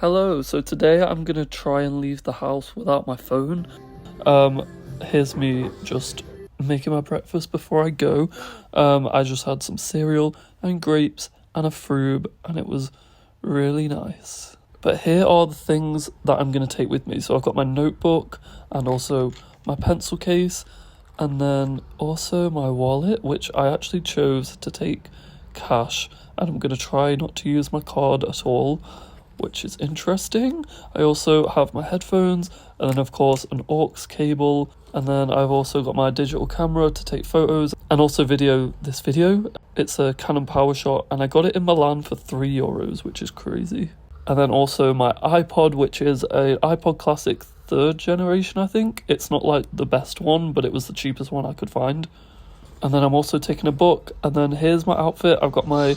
Hello, so today I'm gonna try and leave the house without my phone. Here's me just making my breakfast before I go. I just had some cereal and grapes and a frube, and it was really nice. But here are the things that I'm gonna take with me. So I've got my notebook and also my pencil case, and then also my wallet, which I actually chose to take cash, and I'm gonna try not to use my card at all, which is interesting. I also have my headphones, and then of course an aux cable, and then I've also got my digital camera to take photos and also video this video. It's a Canon PowerShot, and I got it in Milan for €3, which is crazy. And then also my iPod, which is an iPod Classic 3rd generation, I think. It's not like the best one, but it was the cheapest one I could find. And then I'm also taking a book, and then here's my outfit. I've got my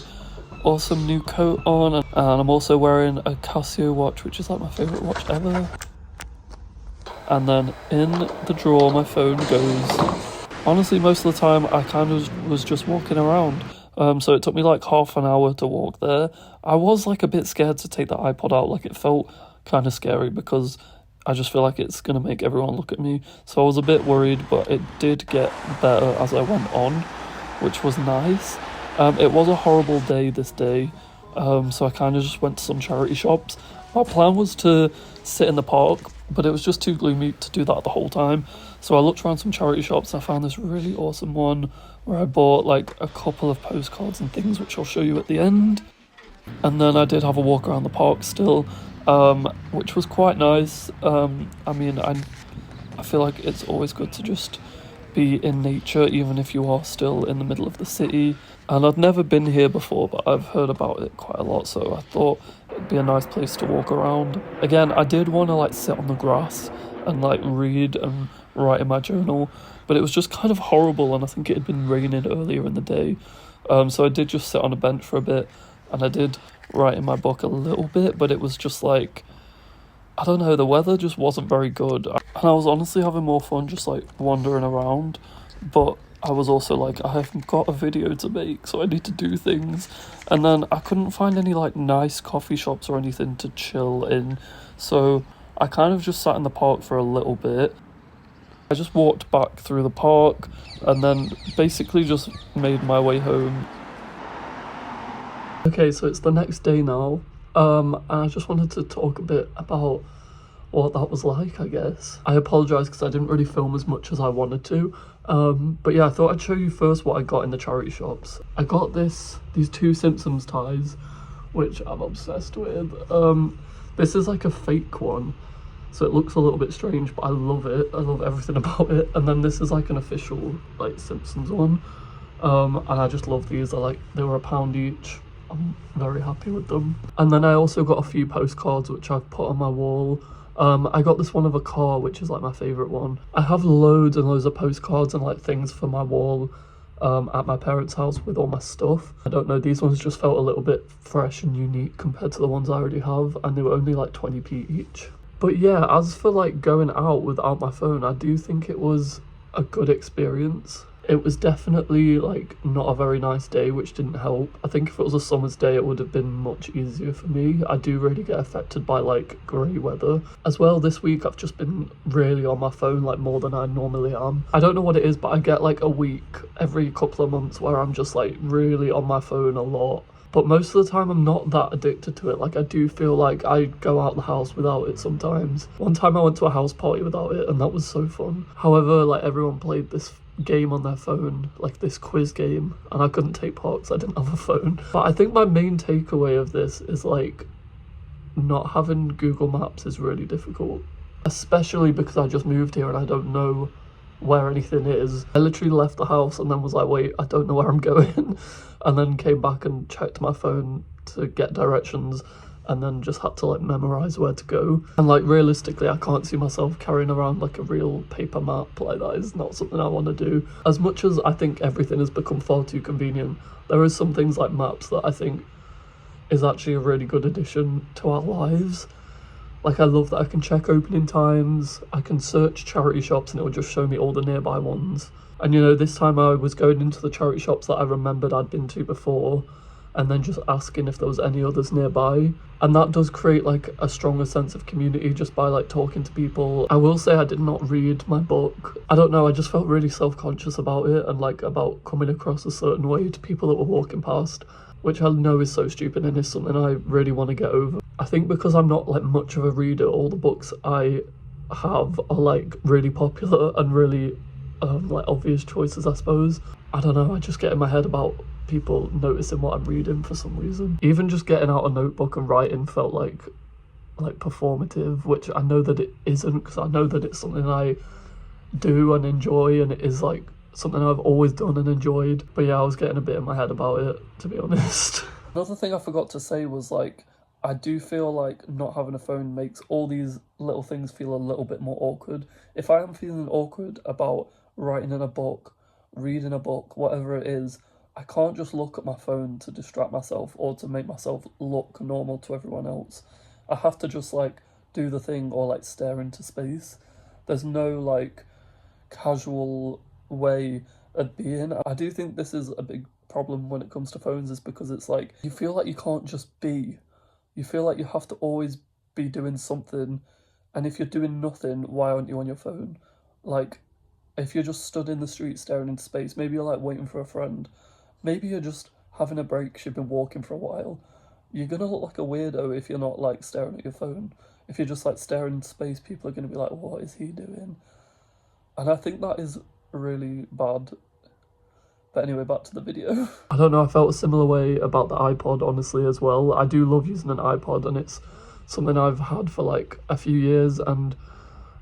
awesome new coat on, and I'm also wearing a Casio watch, which is like my favourite watch ever. And then in the drawer my phone goes. Honestly, most of the time I kind of was just walking around, so it took me like half an hour to walk there. I was like a bit scared to take the iPod out, like it felt kind of scary because I just feel like it's going to make everyone look at me, so I was a bit worried, but it did get better as I went on, which was nice. It was a horrible day this day, so I kind of just went to some charity shops. My plan was to sit in the park, but it was just too gloomy to do that the whole time. So I looked around some charity shops and I found this really awesome one where I bought like a couple of postcards and things, which I'll show you at the end. And then I did have a walk around the park still, which was quite nice. I mean, I feel like it's always good to just be in nature, even if you are still in the middle of the city. And I'd never been here before, but I've heard about it quite a lot, so I thought it'd be a nice place to walk around. Again, I did want to like sit on the grass and like read and write in my journal, but it was just kind of horrible, and I think it had been raining earlier in the day. So I did just sit on a bench for a bit, and I did write in my book a little bit, but it was just like, I don't know, the weather just wasn't very good. And I was honestly having more fun just like wandering around, but I was also like, I haven't got a video to make, so I need to do things. And then I couldn't find any like nice coffee shops or anything to chill in, so I kind of just sat in the park for a little bit. I just walked back through the park and then basically just made my way home. Okay, so it's the next day now, and I just wanted to talk a bit about what that was like, I guess. I apologise because I didn't really film as much as I wanted to, but yeah, I thought I'd show you first what I got in the charity shops. I got these two Simpsons ties, which I'm obsessed with. This is like a fake one, so it looks a little bit strange, but I love it. I love everything about it. And then this is like an official like Simpsons one, and I just love these. They were £1 each. I'm very happy with them. And then I also got a few postcards which I've put on my wall. I got this one of a car, which is like my favourite one. I have loads and loads of postcards and like things for my wall at my parents' house with all my stuff. I don't know, these ones just felt a little bit fresh and unique compared to the ones I already have, and they were only like 20p each. But yeah, as for like going out without my phone, I do think it was a good experience. It was definitely like not a very nice day, which didn't help. I think if it was a summer's day it would have been much easier for me. I do really get affected by like grey weather. As well, this week I've just been really on my phone like more than I normally am. I don't know what it is, but I get like a week every couple of months where I'm just like really on my phone a lot. But most of the time I'm not that addicted to it. Like I do feel like I go out the house without it sometimes. One time I went to a house party without it and that was so fun. However, like everyone played this game on their phone, like this quiz game, and I couldn't take part because I didn't have a phone. But I think my main takeaway of this is like not having Google Maps is really difficult, especially because I just moved here and I don't know where anything is. I literally left the house and then was like, wait, I don't know where I'm going, and then came back and checked my phone to get directions, and then just had to like memorize where to go. And like realistically, I can't see myself carrying around like a real paper map. Like that is not something I want to do. As much as I think everything has become far too convenient, there is some things like maps that I think is actually a really good addition to our lives. Like I love that I can check opening times, I can search charity shops and it will just show me all the nearby ones. And you know, this time I was going into the charity shops that I remembered I'd been to before, and then just asking if there was any others nearby. And that does create like a stronger sense of community just by like talking to people. I will say I did not read my book. I don't know, I just felt really self-conscious about it and like about coming across a certain way to people that were walking past, which I know is so stupid and is something I really want to get over. I think because I'm not like much of a reader, all the books I have are like really popular and really like obvious choices, I suppose. I don't know, I just get in my head about people noticing what I'm reading for some reason. Even just getting out a notebook and writing felt like performative, which I know that it isn't, because I know that it's something I do and enjoy, and it is like something I've always done and enjoyed. But yeah, I was getting a bit in my head about it, to be honest. Another thing I forgot to say was like, I do feel like not having a phone makes all these little things feel a little bit more awkward. If I am feeling awkward about writing in a book, reading a book, whatever it is, I can't just look at my phone to distract myself or to make myself look normal to everyone else. I have to just like do the thing or like stare into space. There's no like casual way of being. I do think this is a big problem when it comes to phones, is because it's like you feel like you can't just be. You feel like you have to always be doing something, and if you're doing nothing, why aren't you on your phone? Like, if you're just stood in the street staring into space, maybe you're like waiting for a friend, maybe you're just having a break because you've been walking for a while, you're gonna look like a weirdo if you're not like staring at your phone. If you're just like staring into space, people are gonna be like, what is he doing? And I think that is really bad. But anyway, back to the video. I don't know, I felt a similar way about the iPod, honestly, as well. I do love using an iPod, and it's something I've had for like a few years, and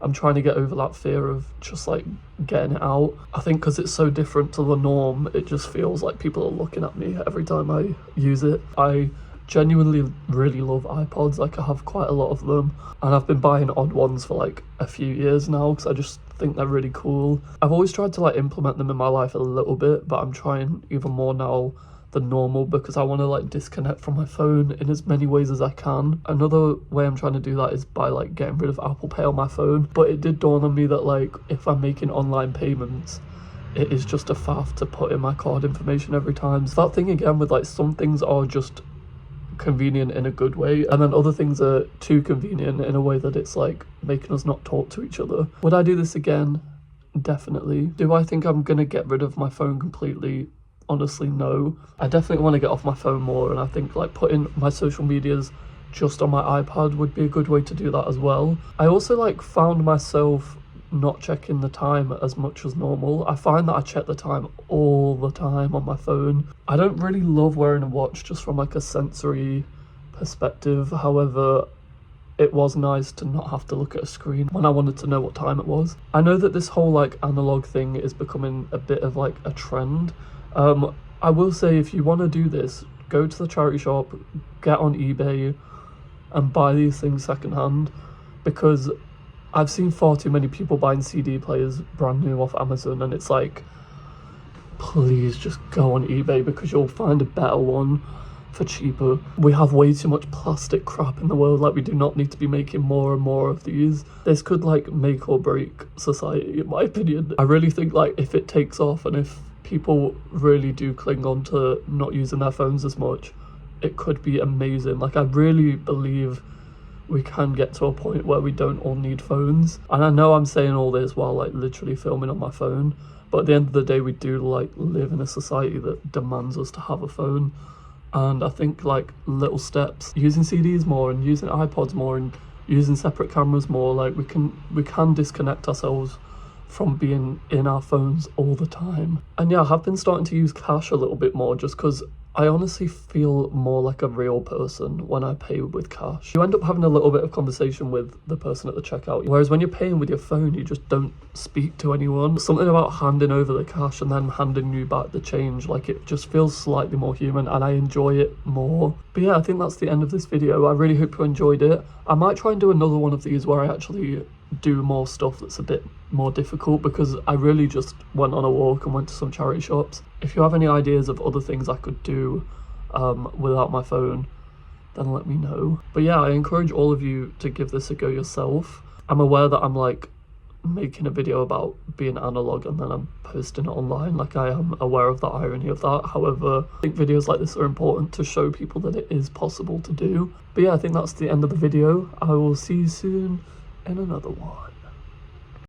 I'm trying to get over that fear of just like getting it out. I think because it's so different to the norm, it just feels like people are looking at me every time I use it. I genuinely really love iPods, like I have quite a lot of them, and I've been buying odd ones for like a few years now because I just think they're really cool. I've always tried to like implement them in my life a little bit, but I'm trying even more now than normal because I want to like disconnect from my phone in as many ways as I can. Another way I'm trying to do that is by like getting rid of Apple Pay on my phone, but it did dawn on me that like if I'm making online payments, it is just a faff to put in my card information every time. So that thing again with like some things are just convenient in a good way, and then other things are too convenient in a way that it's like making us not talk to each other. Would I do this again? Definitely. Do I think I'm gonna get rid of my phone completely? Honestly, no. I definitely want to get off my phone more, and I think like putting my social medias just on my iPad would be a good way to do that as well. I also like found myself not checking the time as much as normal. I find that I check the time all the time on my phone. I don't really love wearing a watch just from like a sensory perspective. However, it was nice to not have to look at a screen when I wanted to know what time it was. I know that this whole like analog thing is becoming a bit of like a trend. I will say, if you want to do this, go to the charity shop, get on eBay and buy these things secondhand, because I've seen far too many people buying CD players brand new off Amazon, and it's like, please just go on eBay because you'll find a better one for cheaper. We have way too much plastic crap in the world, like we do not need to be making more and more of these. This could like make or break society, in my opinion. I really think like if it takes off and if people really do cling on to not using their phones as much, it could be amazing. Like I really believe we can get to a point where we don't all need phones. And I know I'm saying all this while like literally filming on my phone, but at the end of the day we do like live in a society that demands us to have a phone. And I think like little steps, using CDs more and using iPods more and using separate cameras more, like we can disconnect ourselves from being in our phones all the time. And yeah, I have been starting to use cash a little bit more just because I honestly feel more like a real person when I pay with cash. You end up having a little bit of conversation with the person at the checkout, whereas when you're paying with your phone, you just don't speak to anyone. Something about handing over the cash and then handing you back the change, like it just feels slightly more human and I enjoy it more. But yeah, I think that's the end of this video. I really hope you enjoyed it. I might try and do another one of these where I actually do more stuff that's a bit more difficult, because I really just went on a walk and went to some charity shops. If you have any ideas of other things I could do without my phone, then let me know. But yeah, I encourage all of you to give this a go yourself. I'm aware that I'm like making a video about being analog and then I'm posting it online. Like, I am aware of the irony of that. However, I think videos like this are important to show people that it is possible to do. But yeah, I think that's the end of the video. I will see you soon in another one.